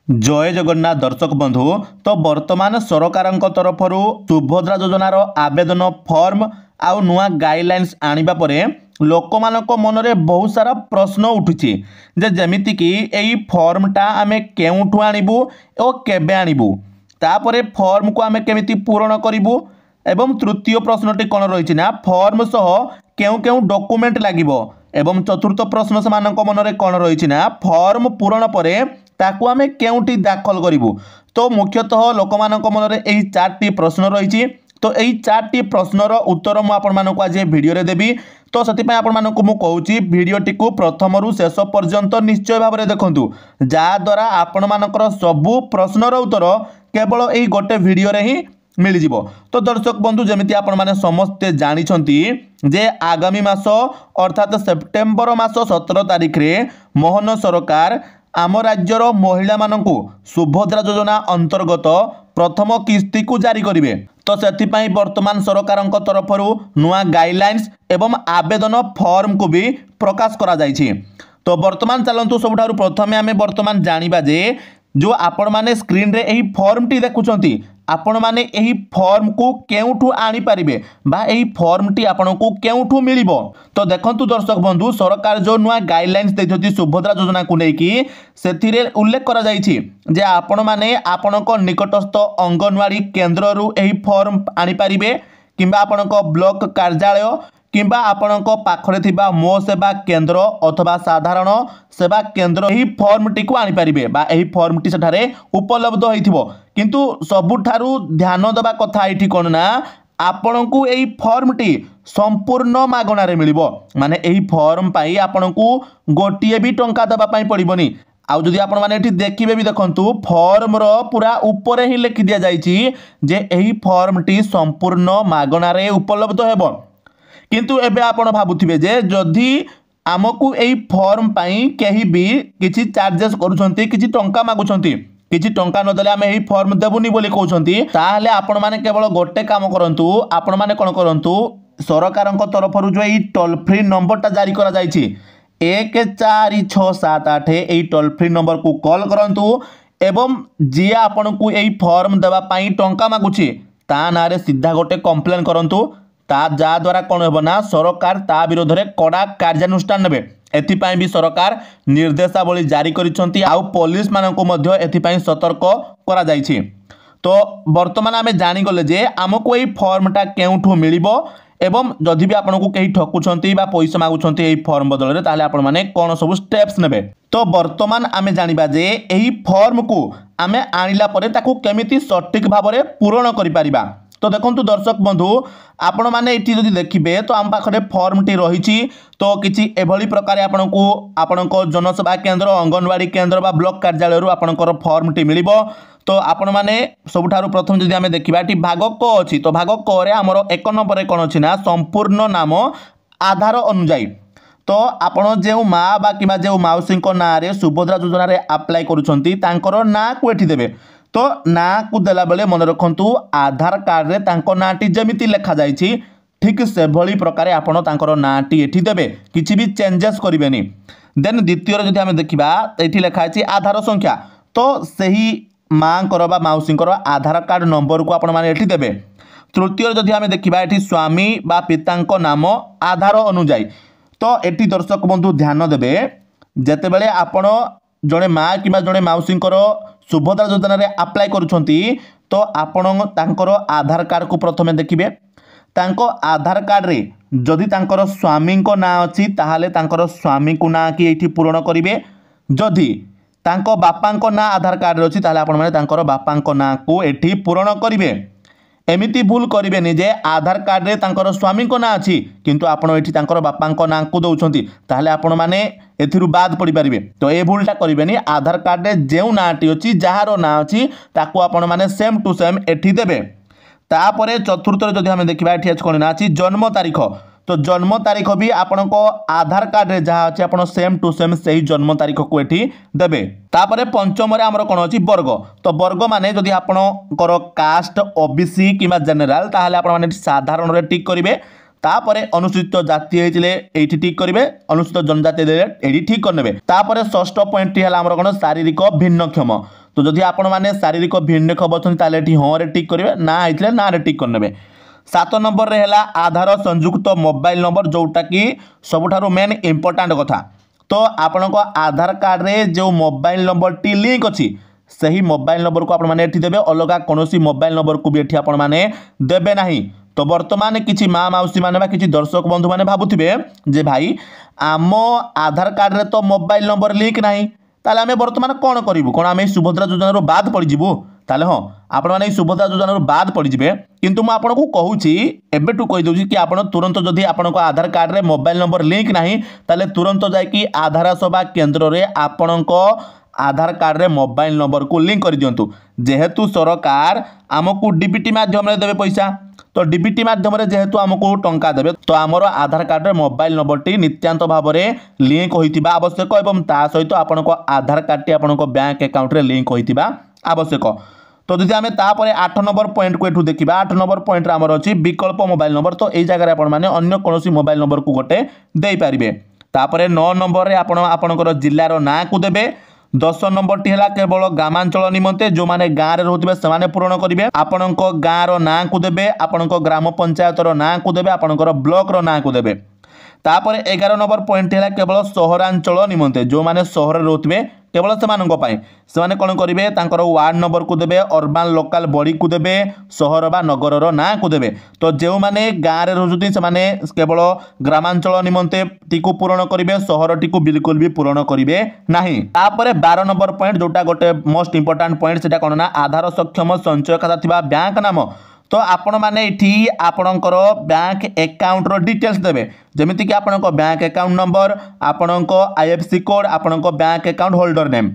जय जगन्नाथ दर्शक बंधु। तो वर्तमान सरकार तरफ सुभद्रा योजनार आवेदन फॉर्म आउ नुआ गाइडलाइंस आनिबा परे लोकमानक मनरे बहुत सारा प्रश्न उठुछि जे जेमिति कि एई फॉर्मटा आमे केउठु आनिबु ओ केबे आनिबु, तापरे फॉर्म को आमे केमिति पूरण करिबु एवं तृतीय प्रश्नटी कोन रहिछि ना फॉर्म सह केउ केउ डॉक्यूमेंट लागिबो एवं चतुर्थ प्रश्न सेमानक मनरे कोन रहिछि ना फॉर्म पूरण परे ताकू आमे केउटी दाखल करिबु। तो मुख्यतः लोकमानक मनरे एही चारटी प्रश्न रहिछि। तो एही चारटी प्रश्नर उत्तर मु आपण मानकु आज वीडियो रे देबी। तो सति पय आपण मानकु मु कहूची वीडियोटी को प्रथम रु शेष पर्यंत निश्चय भाव में देखंतु, जा द्वारा आपण मानकर सबु प्रश्नर उत्तर केवल एही गोटे वीडियो रे ही मिल जिवो। तो दर्शक बंधु जमिति आपण माने समस्ते जानि छंती जे आगामी मास अर्थात सेप्टेम्बर मास 17 तारिख रे मोहन सरकार आम राज्यर महिला मानकु सुभद्रा योजना अंतर्गत प्रथम किस्ती को जारी करिवे। तो सेथिपाई वर्तमान सरकार तरफ नुआ गाइडलाइंस एवं आवेदन फॉर्म को भी प्रकाश करा जाइछि। तो वर्तमान चलंतु सबुठारु प्रथमे आमे वर्तमान जानिबा जे जो आपण माने स्क्रीन रे एही फॉर्म टी देखुचंती आपण माने एही फॉर्म को केउठु आनी पारिबे बा एही फॉर्म टी आपण को केउठु मिलिबो। तो देखंतु दर्शक बंधु सरकार जो नुआ गाइडलाइंस दैथति सुभद्रा योजना को नेकी सेथिरे उल्लेख करा जाइछि जे आपण माने आपणक निकटस्थ अंगनवाड़ी केंद्र रु एही फॉर्म आनी पारिबे किंबा आपणक ब्लॉक कार्यालय किंबा आपणक पाखरे थिबा मो सेवा केंद्र अथवा साधारण सेवा केंद्र एही फॉर्म टी को आनी पारिबे बा एही फॉर्म टी सेठारे उपलब्ध होइथिबो। किंतु सबुठारु ध्यान देबा कथा एठी कोन ना आपणकू एही फॉर्म टी संपूर्ण मागणा रे मिलिबो, माने एही फॉर्म पाई आपणकू गोटिए भी टंका देबा पाई पड़िबोनी। आउ जदि आपण माने एठी देखिबे भी देखंतु फॉर्म रो पूरा ऊपर ही लिखि दिया जाइछि जे एही फॉर्म टी संपूर्ण मागणा रे उपलब्ध हेबो। किंतु एबे आपण भाबुथिबे जे जदि आमकू एही फॉर्म पाई केही भी किछि चार्जेस करूछंती किछि टंका मागुछंती किछि टंका न देले आमे एही फॉर्म देबुनी बोली कहउछंती ताहाले आपण माने केवल गोटे काम करंतु आपण माने कोन करंतु सरकारक तरफरु जो एही टोल फ्री नंबर ता जारी करा जाइछि 14678 एही टोल फ्री नंबर को कॉल करंतु एवं जे आपनकू एही फॉर्म देबा पाई टंका मागुछि ता नारे सीधा गोटे कंप्लेन करंतु ता जा द्वारा कौन हो ना सरकार ता विरोध में कड़ा कार्यानुष्ठान नेबे। एथिपाई भी सरकार निर्देशावली जारी करिसंती आउ पुलिस माननको मध्य एथिपाई सतर्क करा जाइछि। तो वर्तमान आमे जानि गले जे आमको एही फॉर्मटा केउठु मिलिबो एवं जदि भी आपनको केही ठकुछंती बा पैसा मागुछंती एही फॉर्म बदल रे ताले आपण माने कोन सब स्टेप्स नेबे। तो वर्तमान आमे जानिबा जे एही फॉर्म को आमे आनिला परे ताकू केमिति सटीक भाव में पूर्ण करि परिबा। तो देखंतु दर्शक बंधु आपण माने एठी जदि देखिबे तो आम पाखरे फॉर्म टी रहिछि। तो किछि एभली प्रकार आपनको आपनको जनसेवा केंद्र अंगनवाड़ी केंद्र बा ब्लॉक कार्यालय रु आपनकर फॉर्म टी मिलिबो। तो आपण माने सबुठारु प्रथम जदि आमे देखिबा एठी भाग क अछि तो भाग क रे हमर 1 नंबर रे कोन अछि ना संपूर्ण नाम आधार अनुसार। तो आपण जे माँ बा किबा जे माउसी को ना रे सुभद्रा योजना रे अप्लाई करूछंती तांकर ना को एठी देबे। तो ना को देला बेले मन रखंतु आधार कार्ड रे तांको नाटी जेमिति लेखा जाइछि ठीक से भली प्रकार आपण तांकर नाटी एठी देबे, किछि भी चेंजेस करिवेनी। देन द्वितीय जदि हमें देखिबा एठी लेखा अछि आधार संख्या तो सही मां कर बा माउसी कर आधार कार्ड नंबर को आपण माने एठी देबे। तृतीय जदि हमें देखिबा एठी स्वामी बा पितांको नाम आधार अनुसार। तो एठी दर्शक बंधु ध्यान देबे जेते बेले आपण जड़े माँ कि जड़े माउसी सुभद्रा योजना रे अप्लाई करुछंती तो आपण तांकर आधार कार्ड को प्रथमे देखिबे। तांको आधार कार्ड रे जदि तांकर स्वामी को ना अछि ताहाले तांकर स्वामी को ना कि एठी पूर्ण करिवे। जदि तांको बापांको ना आधार कार्ड रे अछि ताहाले आपण माने तांकर बापांको ना को एठी पूर्ण करिवे। एमिति भूल करिवेनी जे आधार कार्ड रे तांकर स्वामी को ना अछि किंतु आपण एठी तांकर बापांको ना को दउछंती ताहाले आपण माने एथिरु बाद पड़ी पारिबे। तो ए भूलटा करिवेनी आधार कार्ड रे जेउ नाटी अछि जहारो ना अछि ताको आपण माने सेम टू सेम एठी देबे। तापरे चतुर्थ जदि हमें देखिबा एठी अछि कोन ना अछि जन्म तारीख। तो जन्म तारीख भी आपनको आधार कार्ड रे जहा अछि आपण सेम टू सेम सही जन्म तारीख को एठी देबे। तापरे पंचम रे हमर कोन अछि वर्ग। तो वर्ग माने जदि आपणकर कास्ट ओबीसी किबा जनरल ताहाले आपण माने साधारण रे टिक करिवे। तापरे अनुसूचित जाति हेतिले एठी टिक करिवे, अनुसूचित जनजाति देले एठी ठीक करनेबे। तापरे षष्ठ पॉइंट टी हला हमर कोन शारीरिक भिन्नक्षम। तो जदि आपण मैंने शारीरिक भिन्नक्षम अच्छा ये हाँ रे टिक करेंगे ना होते ना रे टिक करने 7 नंबर रे है आधार संयुक्त मोबाइल नंबर जोटा कि सबुठारु मेन इंपोर्टाट कथा तो आपण को आधार कार्ड रे जो मोबाइल नंबर टी लिंक अच्छी सही मोबाइल नंबर को आपण माने देवे अलग कौन मोबाइल नंबर को भी एठी आपण माने देवे नहीं। तो वर्तमान किसी माँ मौसी मैंने कि दर्शक बंधु मैंने भावुवे जे भाई आम आधार कार्ड रे तो मोबाइल नंबर लिंक नहीं ताले आम बर्तमान कौन करूँ कौन आम सुभद्रा योजन बाद पड़ीजु ताले हाँ आपण मैंने सुभद्रा योजन बाद पड़े किंतु मुझे आपको कहूँ एबेटू कहीदे कि आप तुरंत जदि आपण आधार कार्ड रे मोबाइल नंबर लिंक नहीं ताले तुरंत जाकि आधार सेवा केन्द्र रे आपण आधार कार्ड रे मोबाइल नंबर को लिंक कर दिंतु जेहेतु सरकार आमको डीबीटी माध्यम देवे पैसा तो डीबीटी माध्यम जेहेतु आमको टंका देवे तो आमर आधार कार्ड रे मोबाइल नंबर टी नित्यांत भाव में लिंक होइतिबा आवश्यक एवं ता सहित आपण आधार कार्ड टी आपण बैंक अकाउंट रे लिंक होइतिबा आवश्यक। तो जदि आम तापर 8 नंबर पॉइंट को एठू देखा 8 नंबर पॉइंट आमर अच्छी विकल्प मोबाइल नंबर तो यही जगह आपण मैंने अन्य कौन मोबाइल नंबर को गोटे दे पारे। तापर 9 नंबर रे आपणकर जिलार ना को देवे 10 नंबर टी है केवल ग्रामांचल निमंते जो माने गाँव में रोते से पूरण करेंगे आपण गाँव ना को देवे आपण ग्राम पंचायतर ना को देवे आपणकर ब्लॉक ना को देवे। तापर 11 नंबर पॉइंट है केवल सहरांचल निमंते जो माने सहर रोते केवल से कौन करेंगे वार्ड नंबर को देवे अर्बान लोकाल बॉडी को देवे सहर बा नगर ना को देवे। तो जो माने गाँव में रोजुती से केवल ग्रामांचल निमंते टीकू पूरण करेंगे सहर टी बिल्कुल भी पूरण करेंगे नहीं। तापर 12 नंबर पॉइंट जोटा गोटे मोस्ट इंपोर्टाट पॉइंट से कौन ना आधार सक्षम संचय खाता थिबा बैंक नाम तो आपण माने इठी आपणकर बैंक अकाउंट रो डिटेल्स देबे जेमिति कि आपणक बैंक अकाउंट नंबर आपणक आईएफएससी कोड आपणक बैंक अकाउंट होल्डर नेम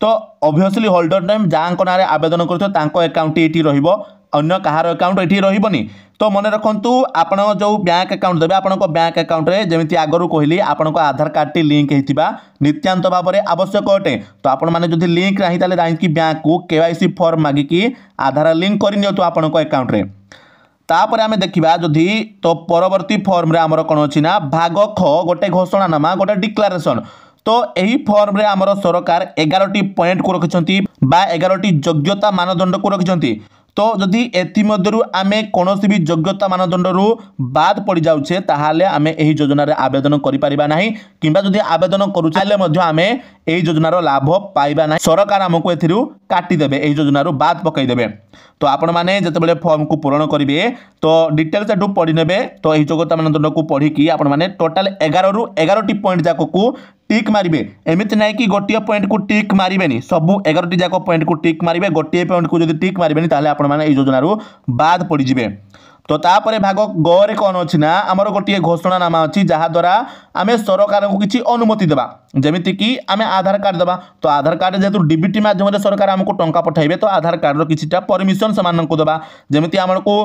तो ऑब्वियसली होल्डर नेम जांको नारे आवेदन करथो तांको अकाउंट एठी रहिबो अन्य कहार अकाउंट एठी रहिबोनी। तो मन रखंतु आपण जो बैंक अकाउंट देबे आपणक बैंक अकाउंट रे जेमिति आगरु कहली आपणक आधार कार्ड टी लिंक हेतिबा नित्यांत भाव में आवश्यक अटे। तो आपण माने जदि लिंक नाही ताले जाई बैंक को केवाईसी फॉर्म मागी कि आधार लिंक करि नियतु आपणक अकाउंट रे। तापर आमे देखिबा जदि तो परवर्ती फॉर्म रे हमर कोन अछि ना भाग ख गोटे घोषणानामा गोटे डिक्लेरेशन तो यही फॉर्म रे हमर सरकार 11टी पॉइंट को रखिछंती बा 11टी योग्यता मानदंड को रखिछंती। तो जदि एमध्यु आम कौन भी योग्यता मानदंडरू बाद पड़ जाऊे ताहले आम यही योजन आवेदन करें कि जदि आवेदन करुले आम यही योजनार लाभ पाइबा ना सरकार आमको काटिदेवे यही योजन बाद पकईदे। तो आपण मैंने जिते फॉर्म को पूरण करेंगे तो डिटेल्स एठू पढ़ी ने तो यही योग्यता मानदंड को पढ़ी आपण मैंने टोटाल 11टी पॉइंट जाक को टिक मारे एमती ना कि गोटे पॉइंट को टिक मारे सबू 11टी जाक पॉइंट को टिक मारे गोटे पॉइंट को जब टिक मारे ताहले आपण मैंने योजन बाद पड़े। तो तापर भाग ग कौन अच्छी ना आमर गोटे घोषणानामा अच्छी जहाद्वारा आम सरकार को किसी अनुमति देवा जमीती कि आम आधार कार्ड देवा। तो आधार कार्ड जेहेतु डीबीटी माध्यम सरकार आमको टंका पठाइबे तो आधार कार्ड किसीटा परमिशन से देवा जमीती आमको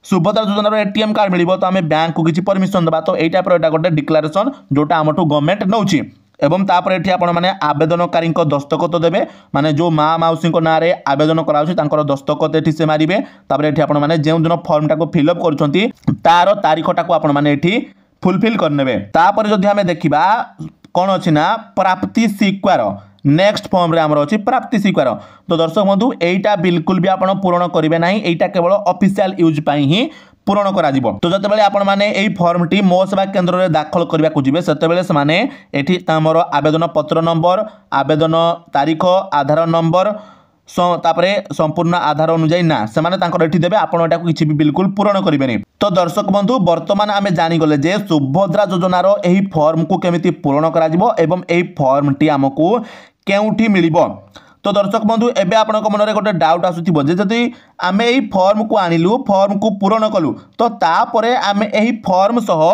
सुभद्रा योजन एटीएम कार्ड मिल तो आम बैंक को किसी परमिशन देवा। तो यही टाइप गोटे डिक्लेरेशन जोटा आमठू गवर्नमेंट नौची एवं तापर एठी आपण माने आवेदनकारी दस्तखत देवे माने जो माँ मौसी ना आवेदन कर दस्तखत एठी से मारे तापर एठी आपण माने जो दिन फॉर्मटा को फिलअप करुछंती तार तारीखटा को आपण माने एठी फुलफिल करनेबे। तापर जदि आमे देखिबा कौन अच्छी ना प्राप्ति स्वीकार नेक्स्ट फॉर्म रे हमर अछि प्राप्ति स्वीकार। तो दर्शक बंधु एटा बिल्कुल भी आपण पूर्ण करिवे नाही एटा केवल ऑफिशियल यूज पई ही पूरण करा जिवो। तो जतबेले आपण माने एई फॉर्म टी मो सेवा केंद्र रे दाखल करबा को जिवे सेतबेले से माने एठी तामर आवेदन पत्र नंबर आवेदन तारीख आधार नंबर तापरे संपूर्ण आधार अनुसार ना से माने तांकर एठी देबे आपण एटा को किछि भी बिल्कुल पूरण करिवेनी। तो दर्शक बंधु वर्तमान आमे जानि गले जे सुभद्रा योजनार एही फॉर्म को केमिति पूरण करा जिवो एवं एही फॉर्म टी हमकु केउठी मिलिबो। तो दर्शक बंधु एबे आपनक मनरे गोटे डाउट आसुथिबो जे जदि आमे एही फॉर्म को आनिलु फॉर्म को पूरण कलु तो तापरे आमे एही फॉर्म सह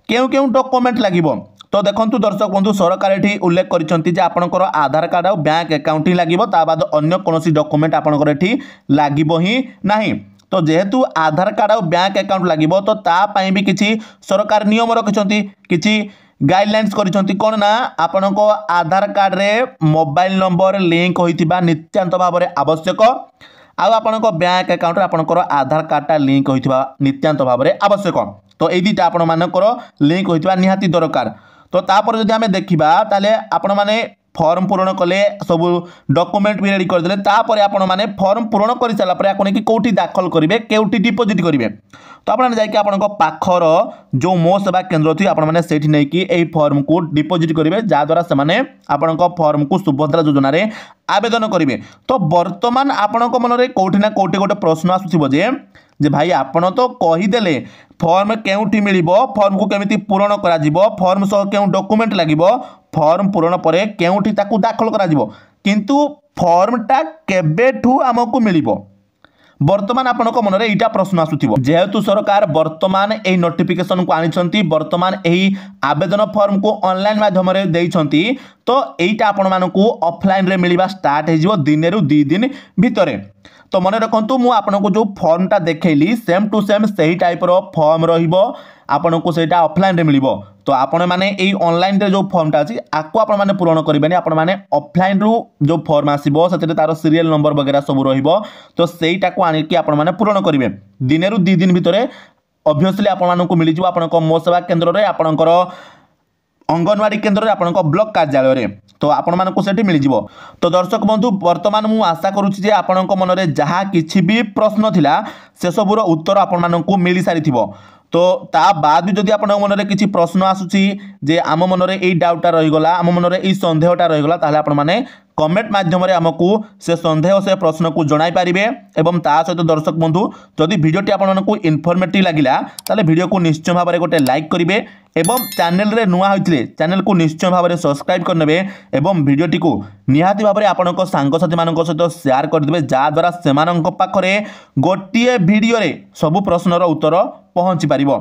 केउ केउ डॉक्यूमेंट लागिबो। तो देखंतु दर्शक बंधु सरकार एठी उल्लेख करिसंती जे आपनकर आधार कार्ड और बैंक अकाउंट ही लागिबो ता बाद अन्य कोनोसी डॉक्यूमेंट आपनकर एठी लागिबो ही नाही। तो जेहेतु आधार कार्ड और बैंक अकाउंट लागिबो तो ता पई भी किछि सरकार नियम रखिसंती किछि गाइडलाइंस करिसंती कोन ना आपनको आधार कार्ड रे मोबाइल नंबर लिंक होइतिबा नित्यांत भाव में आवश्यक आउ आपनको बैंक अकाउंट रे आपनकर आधार कार्डटा लिंक होइतिबा नित्यांत भाव में आवश्यक। तो एई दिटा आपण मानकर लिंक होइतिबा निहाती दरकार। तो तापर जदि आमे देखिबा ताले आपण माने फॉर्म पूरण कले सब डॉक्यूमेंट भी रेडी करदे तापर आपण माने फॉर्म पूरण कर सारा पर आपन कि कोठी दाखल करेंगे केउठी डिपोजिट करेंगे तो आपन जाकि आपन पाखर जो मो सेवा केन्द्र थी आपण माने सेठी नै कि एई फॉर्म को डिपोजिट करेंगे जा द्वारा से माने आपन फॉर्म को सुभद्रा योजना रे आवेदन करेंगे। तो वर्तमान आपण मन रे कोठी ना कोठी गोटे प्रश्न आसुथिबो जे भाई आपण तो कहीदेले फॉर्म केउठी मिलिबो फॉर्म को केमिति पूरण करा जिवो फॉर्म सह केउ डॉक्यूमेंट लागिबो फॉर्म पूरण परे केउठी ताकू दाखल करा जिवो किंतु फॉर्मटा केबेठू हमकु मिलिबो वर्तमान आपण मन रे एटा प्रश्न आसुथिबो जेहेतु सरकार वर्तमान ए नोटिफिकेशन को आनिछंती वर्तमान एही आवेदन फॉर्म को ऑनलाइन माध्यम रे देइछंती तो एटा आपण मानकू ऑफलाइन रे मिलिबा स्टार्ट हे जिवो दिन रु 2 दिन भितरे। तो मन रखु मु आपको जो फॉर्मटा देखली सेम टू सेम सही टाइप रो फॉर्म रहिबो आपन को सेटा ऑफलाइन रे मिलिबो। तो आपण माने एई ऑनलाइन रे जो फॉर्मटा अछि आको आपण माने पूरण करिबेनी आपण माने ऑफलाइन रु जो फॉर्म आसीबो सेते तारो सीरियल नंबर वगैरह सब रहिबो तो सेईटा को आनि कि आपण माने पूरण करिवे दिन रु 2 दिन भितरे ऑब्वियसली आपण मानकू मिलि जिवो आपण को मो सेवा केन्द्र रे आपणकर अंगनवाड़ी केन्द्र रे आपणको ब्लॉक कार्यालय रे तो आपण मानकू सेठी मिलि जिवो। तो दर्शक बंधु वर्तमान मु आशा करूछि जे आपणको मन रे जहा किछि भी प्रश्न थिला से सबुर उत्तर आपण मानकू मिलि सारिथिबो। तो ता बाद भी जदि आपण मन रे किछि प्रश्न आसुछि जे आम मन रे एई डाउटटा रहि गला आम मन रे एई संदेहटा रहि गला ताले आपण माने कमेंट माध्यम रे हमकू से संदेह से प्रश्न को जणाई पारिबे एवं ता सहित दर्शक बंधु जदि वीडियोटी आपण मानकू इन्फॉर्मेटिव लागिला ताले वीडियो को निश्चय भाव में गोटे लाइक करिवे एवं चैनल रे नुआ होइथिले चैनल को निश्चय भाव में सब्सक्राइब करनेबे एवं वीडियोटी को निहाती भाव में आपनक सांगसाथी मानक सहित शेयर कर देबे जा द्वारा सेमानक पाखरे गोटिए वीडियो रे सब प्रश्नर उत्तर पहुंची पारिबो।